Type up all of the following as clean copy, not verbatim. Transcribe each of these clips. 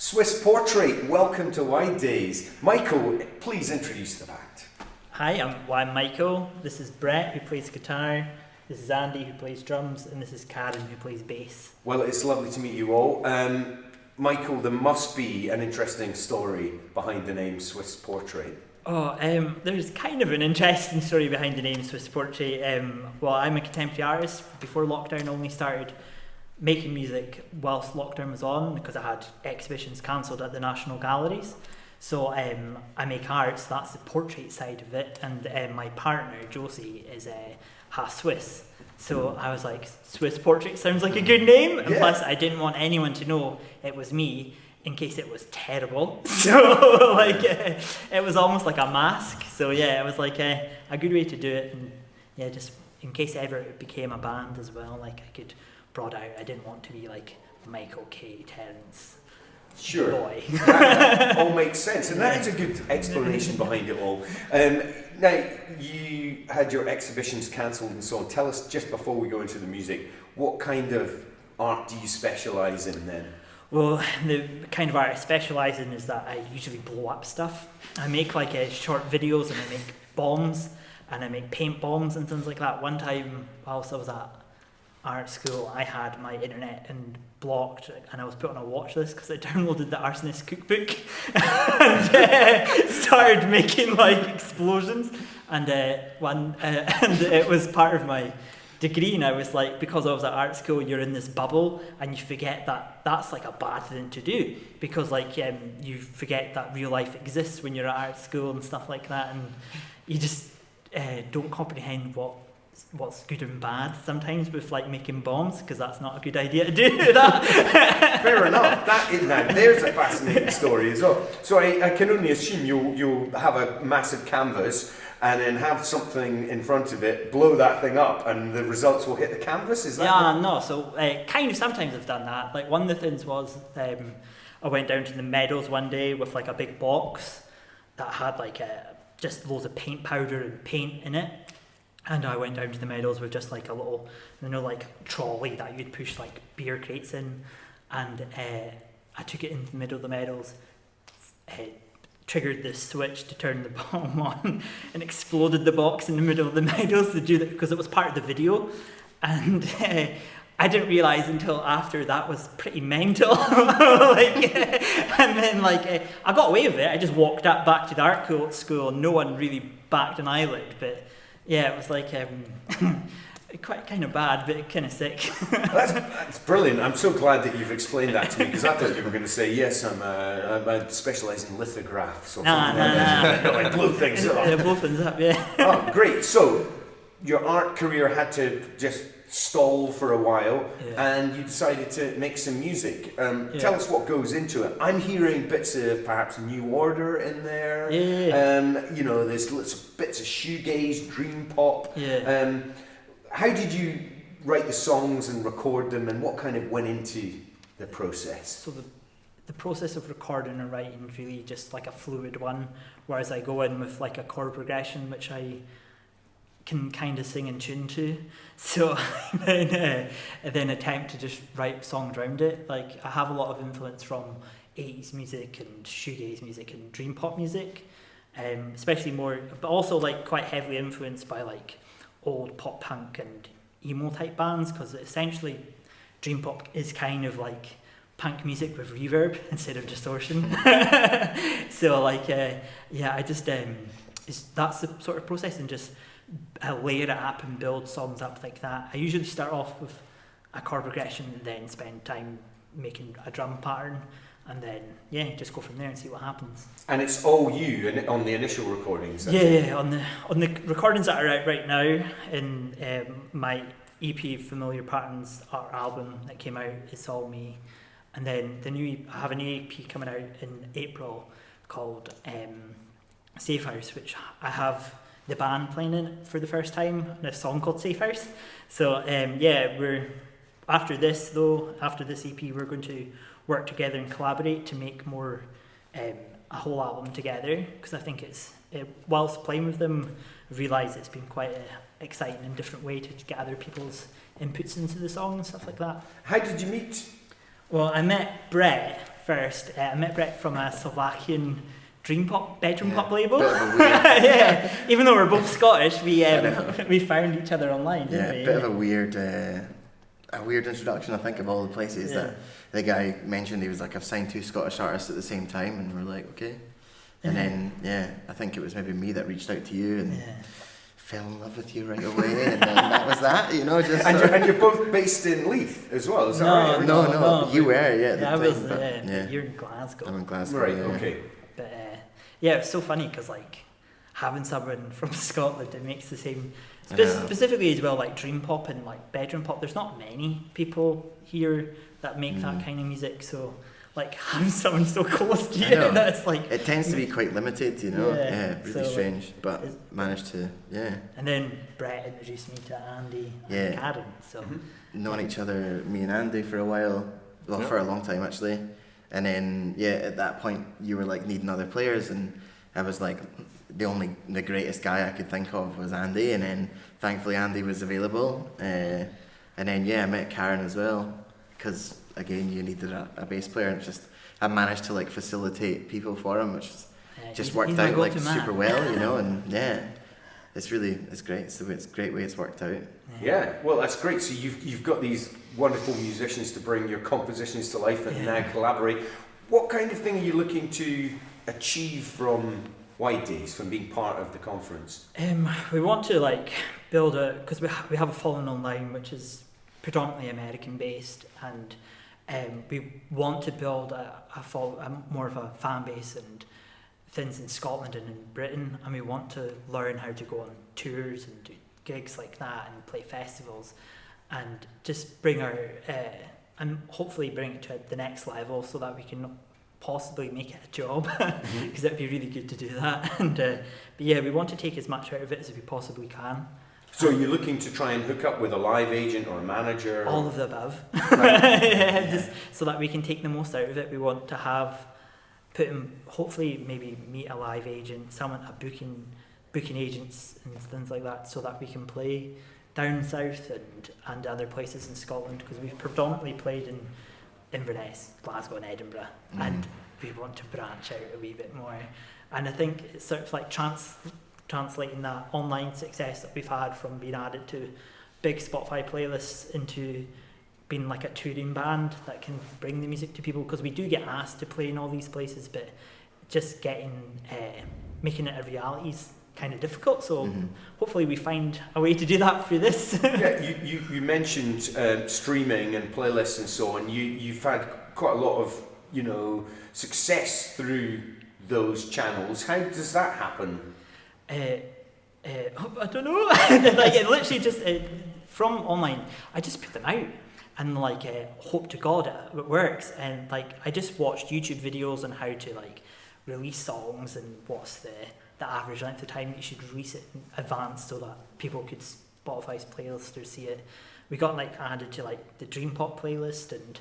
Swiss Portrait, welcome to Wide Days. Michael, please introduce the band. Hi, I'm Michael. This is Brett, who plays guitar. This is Andy, who plays drums, and this is Karen, who plays bass. Well, it's lovely to meet you all. Michael, there must be an interesting story behind the name Swiss Portrait. There's kind of an interesting story behind the name Swiss Portrait. Well, I'm a contemporary artist. Before lockdown, I only started making music whilst lockdown was on because I had exhibitions cancelled at the National Galleries. So I make art, so that's the portrait side of it. And my partner, Josie, is half Swiss. So I was like, Swiss Portrait sounds like a good name. And plus, I didn't want anyone to know it was me in case it was terrible. So it was almost like a mask. So yeah, it was like a good way to do it. And yeah, just in case ever it became a band as well, like I could broad out. I didn't want to be like Michael K. Terence. Sure. Boy. That all makes sense, and that is a good explanation behind it all. Now, you had your exhibitions cancelled and so on. Tell us, just before we go into the music, what kind of art do you specialise in then? Well, the kind of art I specialise in is that I usually blow up stuff. I make short videos and I make bombs and I make paint bombs and things like that. One time, whilst I was at art school, I had my internet and blocked and I was put on a watch list because I downloaded the Arsonist cookbook and started making explosions and it was part of my degree, and I was like, because I was at art school, you're in this bubble and you forget that that's like a bad thing to do because you forget that real life exists when you're at art school and stuff like that, and you just don't comprehend what's good and bad sometimes with making bombs, because that's not a good idea to do that. Fair enough. Now there's a fascinating story as well. So I can only assume you'll have a massive canvas and then have something in front of it, blow that thing up, and the results will hit the canvas. Is that? Yeah, no. So kind of sometimes I've done that. Like one of the things was I went down to the Meadows one day with a big box that had just loads of paint powder and paint in it. And I went down to the Meadows with just a little, trolley that you'd push beer crates in, and I took it into the middle of the Meadows, triggered the switch to turn the bomb on, and exploded the box in the middle of the Meadows to do that because it was part of the video, and I didn't realise until after that was pretty mental. And then I got away with it. I just walked back to the art school, and no one really backed an eyelid, but. Yeah, it was quite kind of bad, but kind of sick. That's brilliant. I'm so glad that you've explained that to me, because I thought you were going to say, yes, I specialise in lithographs or something like that. Blow things up. Yeah, blow things up, yeah. Oh, great. So your art career had to just stall for a while, and you decided to make some music. Tell us what goes into it. I'm hearing bits of perhaps New Order in there. There's lots of bits of shoegaze, dream pop. How did you write the songs and record them, and what kind of went into the process? So the process of recording and writing is really just a fluid one, whereas I go in with a chord progression which I can kind of sing in tune to, so then attempt to just write songs around it. I have a lot of influence from 80s music and shoegaze music and dream pop music, especially more, but also quite heavily influenced by old pop punk and emo type bands, because essentially dream pop is kind of punk music with reverb instead of distortion. So I just that's the sort of process, and just layer it up and build songs up like that. I usually start off with a chord progression and then spend time making a drum pattern, and then just go from there and see what happens. And it's all you on the initial recordings? On the recordings that are out right now, in my EP Familiar Patterns art album that came out, it's all me. And then I have a new EP coming out in April called Safe House, which I have the band playing in it for the first time, and a song called Safe House. So we're after this EP, we're going to work together and collaborate to make more a whole album together, because I think whilst playing with them, I realise it's been quite an exciting and different way to gather people's inputs into the song and stuff like that. How did you meet? Well, I met Brett first. I met Brett from a Slovakian dream pop, bedroom pop label. Bit of a weird, Even though we're both Scottish, we found each other online, didn't we? Bit of a weird introduction, I think, of all the places that the guy mentioned. He was like, I've signed 2 Scottish artists at the same time, and we're like, okay. And then, I think it was maybe me that reached out to you and fell in love with you right away, and then that was that, just... And you're both based in Leith as well, is that right? No, you were, at the I time, was, but you're in Glasgow. I'm in Glasgow, Right, okay. But, it's so funny, because, like, having someone from Scotland that makes the same... Specifically as well, like dream pop and like bedroom pop, there's not many people here that make that kind of music, so like having someone so close to you, that's like... It tends to be quite limited, really so, strange, but managed to, And then Brett introduced me to Andy and Karen, so... Known each other, me and Andy, for a while, for a long time actually, and then, at that point you were like needing other players, and I was like... The greatest guy I could think of was Andy, and then thankfully Andy was available, and then I met Karen as well, because again you needed a bass player, and I managed to like facilitate people for him, which just worked out like super well, and it's great. It's a great way it's worked out. Yeah, well that's great. So you've got these wonderful musicians to bring your compositions to life and now collaborate. What kind of thing are you looking to achieve from Widest, from being part of the conference? We want to build because we have a following online which is predominantly American based, and we want to build more of a fan base and things in Scotland and in Britain, and we want to learn how to go on tours and do gigs like that and play festivals, and just bring our and hopefully bring it to the next level so that we can possibly make it a job, because it'd be really good to do that. And but we want to take as much out of it as we possibly can. So you're looking to try and hook up with a live agent or a manager? All of the above. Just so that we can take the most out of it. We want to hopefully maybe meet a live agent, booking agents and things like that, so that we can play down south and other places in Scotland, because we've predominantly played in Inverness, Glasgow and Edinburgh, and we want to branch out a wee bit more. And I think it's sort of like translating that online success that we've had from being added to big Spotify playlists into being like a touring band that can bring the music to people, because we do get asked to play in all these places, but just making it a reality is kind of difficult, so hopefully we find a way to do that through this. You mentioned streaming and playlists and so on. You've had quite a lot of success through those channels. How does that happen? I don't know. It literally just from online, I just put them out and hope to God it works. And I just watched YouTube videos on how to release songs and what's the average length of time that you should release it in advance so that people could Spotify's playlist or see it. We got added to the Dream Pop playlist and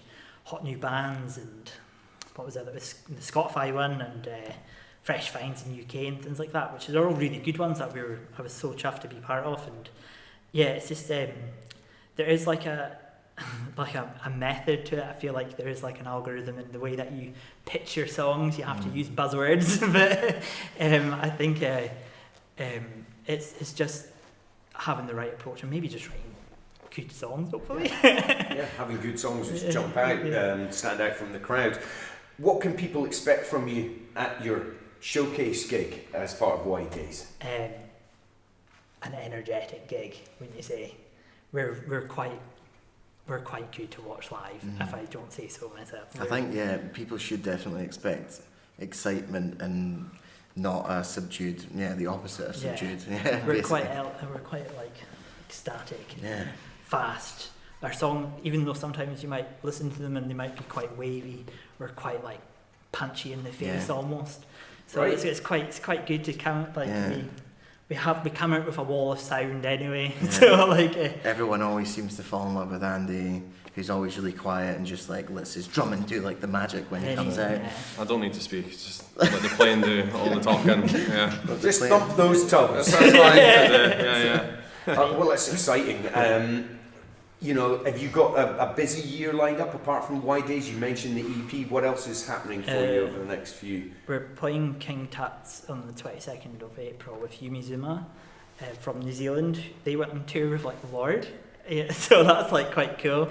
Hot New Bands, and what was it? That was the Spotify one, and Fresh Finds in UK and things like that, which are all really good ones that I was so chuffed to be part of. And it's just there is a method to it. I feel like there is an algorithm in the way that you pitch your songs. You have to use buzzwords, but I think it's just having the right approach and maybe just writing good songs, hopefully. Having good songs which jump out, stand out from the crowd. What can people expect from you at your showcase gig as part of Widest? An energetic gig, wouldn't you say? We're quite good to watch live, if I don't say so myself. I think people should definitely expect excitement and not a subdued, the opposite of subdued. We're quite ecstatic, and fast. Our song, even though sometimes you might listen to them and they might be quite wavy, we're quite punchy in the face almost. So it's quite good to come we come out with a wall of sound anyway. So everyone always seems to fall in love with Andy, who's always really quiet and just lets his drumming do the magic when he comes out. I don't need to speak, just let the playing do all the talking. Just thump those tubs. That's right. Well, it's exciting. you know, have you got a busy year lined up apart from Widest? You mentioned the EP. What else is happening for you over the next few? We're playing King Tut's on the 22nd of April with Yumizuma from New Zealand. They went on tour with like Lord, so that's like quite cool.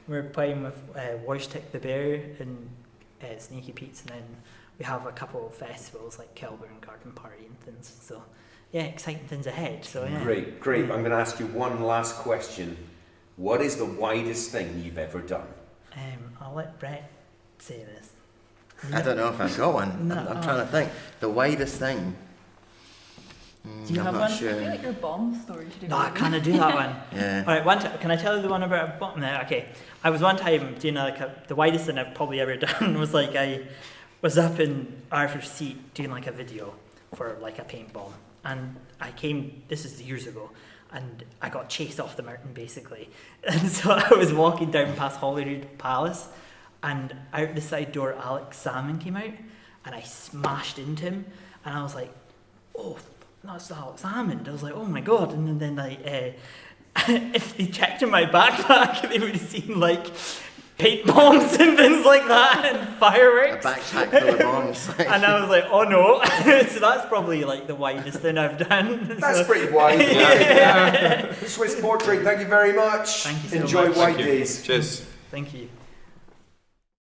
We're playing with Widest the Bear and Sneaky Pete's, and then we have a couple of festivals like Kelber and Garden Party and things. So yeah, exciting things ahead. So yeah. Great. I'm going to ask you one last question. What is the widest thing you've ever done? I'll let Brett say this. I don't know if I've got one. No. I'm trying to think. The widest thing. Do you I'm have not one? sure. I feel like your bomb story should have No, I kind of do that one. Yeah. All right, can I tell you the one about a bomb? No, okay. I was one time doing the widest thing I've probably ever done was like I was up in Arthur's Seat doing like a video for like a paint bomb, and this is years ago, and I got chased off the mountain basically, and so I was walking down past Holyrood Palace, and out the side door Alex Salmon came out, and I smashed into him, and I was like, oh, that's Alex Salmon. I was like, oh my god, and then like if they checked in my backpack, they would have seen like paint bombs and things like that and fireworks. A backpack full of bombs. And I was like, oh no. So that's probably like the widest thing I've done. That's So- pretty wide. Yeah. Swiss Portrait, thank you very much. Thank you so Enjoy much. White Thank you. Days. Cheers. Thank you.